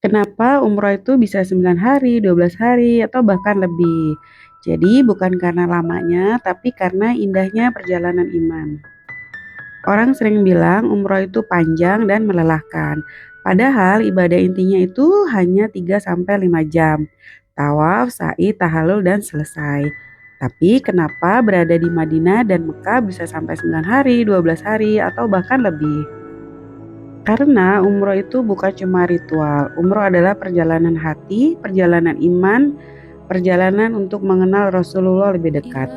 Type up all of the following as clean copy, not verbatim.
Kenapa umroh itu bisa 9 hari, 12 hari, atau bahkan lebih? Jadi bukan karena lamanya, tapi karena indahnya perjalanan iman. Orang sering bilang umroh itu panjang dan melelahkan. Padahal ibadah intinya itu hanya 3 sampai 5 jam. Tawaf, sa'i, tahallul, dan selesai. Tapi kenapa berada di Madinah dan Mekah bisa sampai 9 hari, 12 hari, atau bahkan lebih? Karena umroh itu bukan cuma ritual. Umroh adalah perjalanan hati, perjalanan iman, perjalanan untuk mengenal Rasulullah lebih dekat.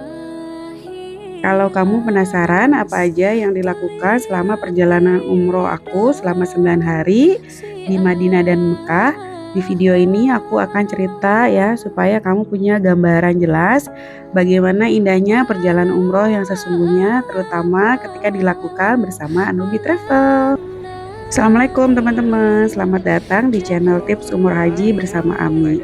Kalau kamu penasaran apa aja yang dilakukan selama perjalanan umroh aku selama 9 hari di Madinah dan Mekah, di video ini aku akan cerita ya supaya kamu punya gambaran jelas bagaimana indahnya perjalanan umroh yang sesungguhnya, terutama ketika dilakukan bersama Anubi Travel. Assalamualaikum teman-teman, selamat datang di channel Tips Umroh Haji bersama Ami.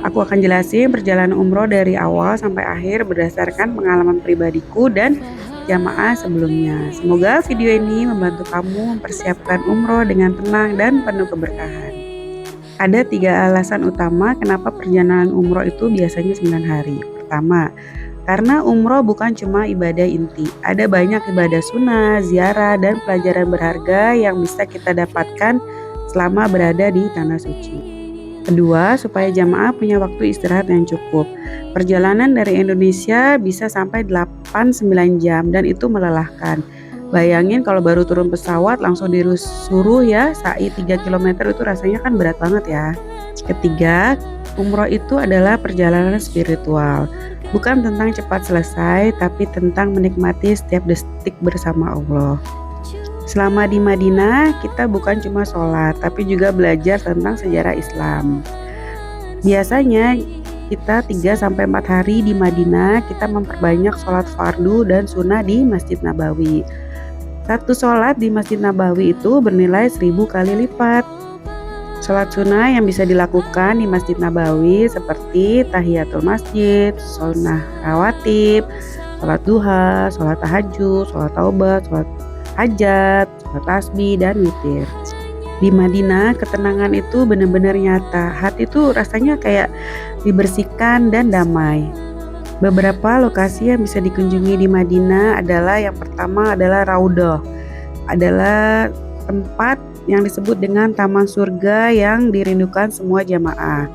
Aku akan jelasin perjalanan umroh dari awal sampai akhir berdasarkan pengalaman pribadiku dan jamaah sebelumnya. Semoga video ini membantu kamu mempersiapkan umroh dengan tenang dan penuh keberkahan. Ada 3 alasan utama kenapa perjalanan umroh itu biasanya 9 hari. Pertama, karena umroh bukan cuma ibadah inti, ada banyak ibadah sunnah, ziarah, dan pelajaran berharga yang bisa kita dapatkan selama berada di Tanah Suci. Kedua, supaya jamaah punya waktu istirahat yang cukup. Perjalanan dari Indonesia bisa sampai 8-9 jam dan itu melelahkan. Bayangin kalau baru turun pesawat langsung disuruh ya sa'i 3 km itu rasanya kan berat banget ya. Ketiga, umroh itu adalah perjalanan spiritual. Bukan tentang cepat selesai, tapi tentang menikmati setiap detik bersama Allah. Selama di Madinah, kita bukan cuma sholat, tapi juga belajar tentang sejarah Islam. Biasanya kita 3-4 hari di Madinah, kita memperbanyak sholat fardu dan sunnah di Masjid Nabawi. Satu sholat di Masjid Nabawi itu bernilai 1000 kali lipat. Sholat sunnah yang bisa dilakukan di Masjid Nabawi seperti tahiyatul masjid, sunnah rawatib, sholat duha, sholat tahajud, sholat taubat, sholat hajat, sholat tasbih, dan witir. Di Madinah, ketenangan itu benar-benar nyata. Hati itu rasanya kayak dibersihkan dan damai. Beberapa lokasi yang bisa dikunjungi di Madinah adalah yang pertama adalah Raudhah. Adalah tempat yang disebut dengan Taman Surga yang dirindukan semua jamaah.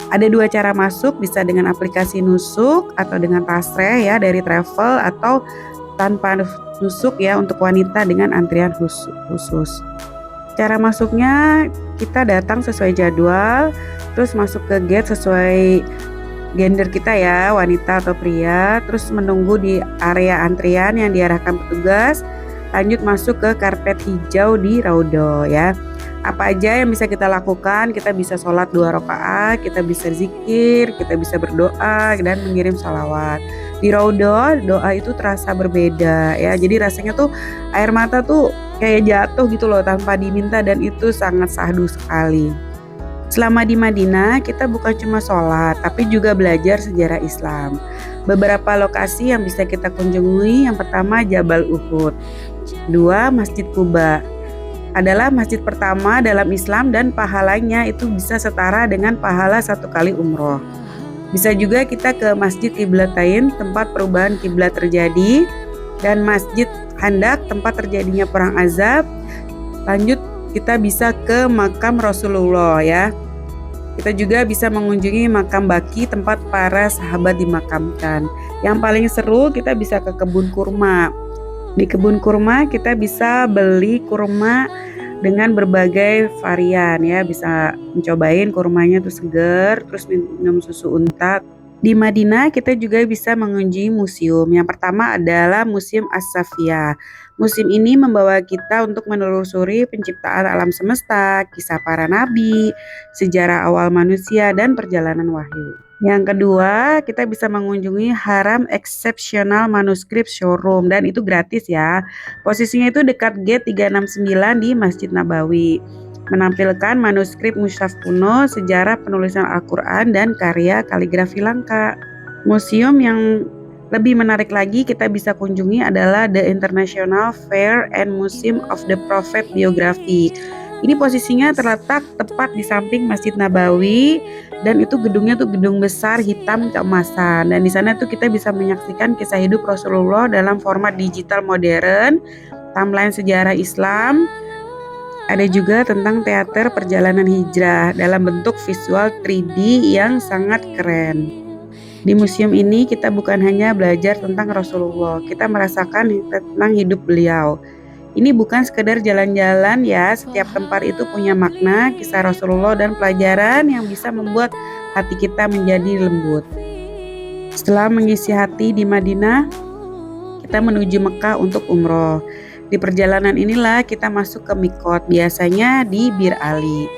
Ada 2 cara masuk, bisa dengan aplikasi Nusuk atau dengan Tasreh ya dari travel, atau tanpa nusuk ya untuk wanita dengan antrian khusus. Cara masuknya kita datang sesuai jadwal, terus masuk ke gate sesuai gender kita ya, wanita atau pria, terus menunggu di area antrian yang diarahkan petugas, lanjut masuk ke karpet hijau di Raudhah ya. Apa aja yang bisa kita lakukan? Kita bisa sholat 2 rakaat, kita bisa zikir, kita bisa berdoa dan mengirim salawat. Di Raudhah doa itu terasa berbeda ya. Jadi rasanya tuh air mata tuh kayak jatuh gitu loh tanpa diminta, dan itu sangat syahdu sekali. Selama di Madinah kita bukan cuma sholat, tapi juga belajar sejarah Islam. Beberapa lokasi yang bisa kita kunjungi, yang pertama Jabal Uhud, 2 Masjid Quba. Adalah masjid pertama dalam Islam dan pahalanya itu bisa setara dengan pahala 1 kali umroh. Bisa juga kita ke Masjid Qiblatain, tempat perubahan kiblat terjadi, dan Masjid Handak, tempat terjadinya perang Azab. Lanjut kita bisa ke makam Rasulullah ya. Kita juga bisa mengunjungi makam Baqi, tempat para sahabat dimakamkan. Yang paling seru kita bisa ke kebun kurma. Di kebun kurma kita bisa beli kurma dengan berbagai varian ya, bisa mencobain kurmanya tuh seger, terus minum susu unta. Di Madinah kita juga bisa mengunjungi museum. Yang pertama adalah Museum As-Safiyah. Museum ini membawa kita untuk menelusuri penciptaan alam semesta, kisah para nabi, sejarah awal manusia, dan perjalanan wahyu. Yang kedua, kita bisa mengunjungi Haram Eksepsional Manuskrip Showroom, dan itu gratis ya. Posisinya itu dekat gate 369 di Masjid Nabawi. Menampilkan manuskrip mushaf kuno, sejarah penulisan Al-Quran, dan karya kaligrafi langka. Museum yang lebih menarik lagi kita bisa kunjungi adalah The International Fair and Museum of the Prophet Biography. Ini posisinya terletak tepat di samping Masjid Nabawi, dan itu gedungnya tuh gedung besar hitam keemasan. Dan di sana tuh kita bisa menyaksikan kisah hidup Rasulullah dalam format digital modern, timeline sejarah Islam. Ada juga tentang teater perjalanan hijrah dalam bentuk visual 3D yang sangat keren. Di museum ini kita bukan hanya belajar tentang Rasulullah, kita merasakan tentang hidup beliau. Ini bukan sekedar jalan-jalan ya, setiap tempat itu punya makna, kisah Rasulullah dan pelajaran yang bisa membuat hati kita menjadi lembut. Setelah mengisi hati di Madinah, kita menuju Mekah untuk umroh. Di perjalanan inilah kita masuk ke Mikot, biasanya di Bir Ali.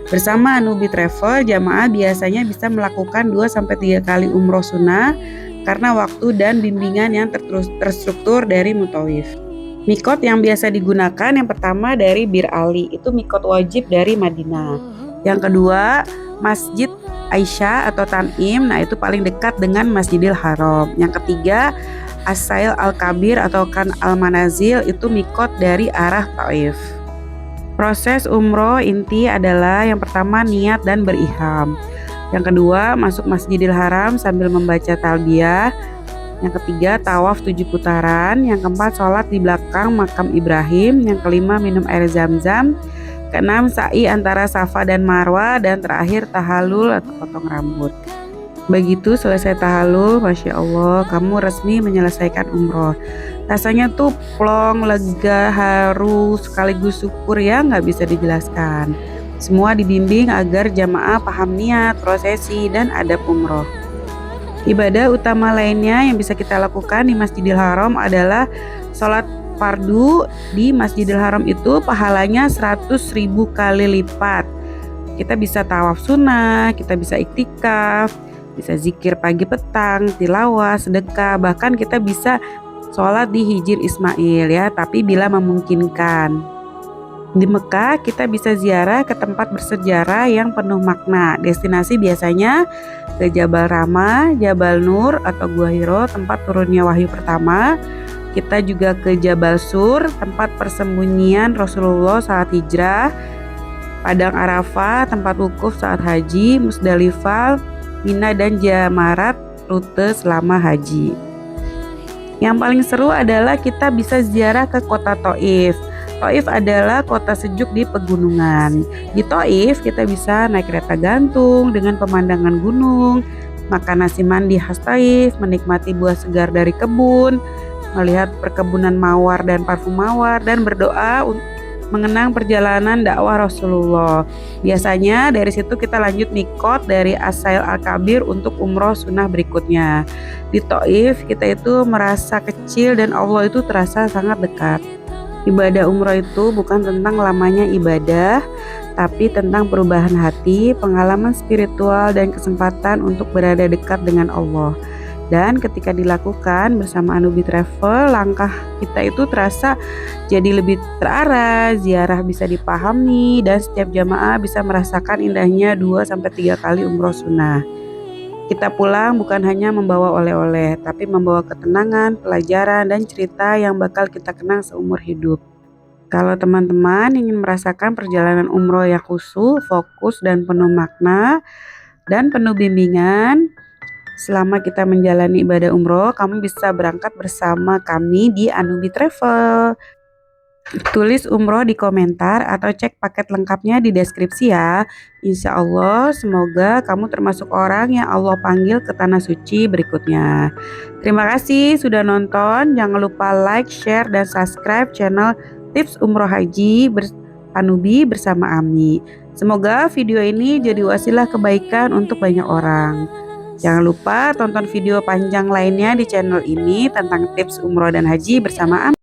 Bersama Anubi Travel, jamaah biasanya bisa melakukan 2-3 kali umroh sunnah karena waktu dan bimbingan yang terstruktur dari Mutawif. Mikot yang biasa digunakan yang pertama dari Bir Ali, itu mikot wajib dari Madinah. Yang kedua, Masjid Aisyah atau Tanim, nah itu paling dekat dengan Masjidil Haram. Yang ketiga, As-Sail Al-Kabir atau Kan Al-Manazil, itu mikot dari arah Taif. Proses umroh inti adalah yang pertama niat dan berihram. Yang kedua, masuk Masjidil Haram sambil membaca talbiyah. Yang ketiga, tawaf 7 putaran. Yang keempat, sholat di belakang makam Ibrahim. Yang kelima, minum air zam-zam. Keenam, sa'i antara Safa dan Marwa. Dan terakhir, tahallul atau potong rambut. Begitu selesai tahallul, Masya Allah, kamu resmi menyelesaikan umroh. Rasanya tuh plong, lega, haru, sekaligus syukur ya, nggak bisa dijelaskan. Semua dibimbing agar jamaah paham niat, prosesi, dan adab umroh. Ibadah utama lainnya yang bisa kita lakukan di Masjidil Haram adalah sholat fardu. Di Masjidil Haram itu pahalanya 100.000 kali lipat. Kita bisa tawaf sunnah, kita bisa iktikaf, bisa zikir pagi petang, tilawah, sedekah, bahkan kita bisa sholat di Hijir Ismail ya, tapi bila memungkinkan. Di Mekah kita bisa ziarah ke tempat bersejarah yang penuh makna. Destinasi biasanya ke Jabal Rahmah, Jabal Nur atau Gua Hiro, tempat turunnya wahyu pertama. Kita juga ke Jabal Sur, tempat persembunyian Rasulullah saat hijrah. Padang Arafah, tempat wukuf saat haji. Musdalifah, Mina dan Jamarat, rute selama haji. Yang paling seru adalah kita bisa ziarah ke kota Taif. Taif adalah kota sejuk di pegunungan. Di Taif kita bisa naik kereta gantung dengan pemandangan gunung, makan nasi mandi khas Taif, menikmati buah segar dari kebun, melihat perkebunan mawar dan parfum mawar, dan berdoa mengenang perjalanan dakwah Rasulullah. Biasanya dari situ kita lanjut mikot dari As-Sail Al-Kabir untuk umroh sunnah berikutnya. Di Taif kita itu merasa kecil dan Allah itu terasa sangat dekat. Ibadah umroh itu bukan tentang lamanya ibadah, tapi tentang perubahan hati, pengalaman spiritual, dan kesempatan untuk berada dekat dengan Allah. Dan ketika dilakukan bersama Anubi Travel, langkah kita itu terasa jadi lebih terarah, ziarah bisa dipahami, dan setiap jamaah bisa merasakan indahnya 2-3 kali umroh sunnah. Kita pulang bukan hanya membawa oleh-oleh, tapi membawa ketenangan, pelajaran, dan cerita yang bakal kita kenang seumur hidup. Kalau teman-teman ingin merasakan perjalanan umroh yang khusyuk, fokus, dan penuh makna, dan penuh bimbingan, selama kita menjalani ibadah umroh, kamu bisa berangkat bersama kami di Anubi Travel. Tulis umroh di komentar atau cek paket lengkapnya di deskripsi ya. Insya Allah semoga kamu termasuk orang yang Allah panggil ke tanah suci berikutnya. Terima kasih sudah nonton. Jangan lupa like, share, dan subscribe channel Tips Umroh Haji Anubi bersama Ami. Semoga video ini jadi wasilah kebaikan untuk banyak orang. Jangan lupa tonton video panjang lainnya di channel ini tentang tips umroh dan haji bersama Ami.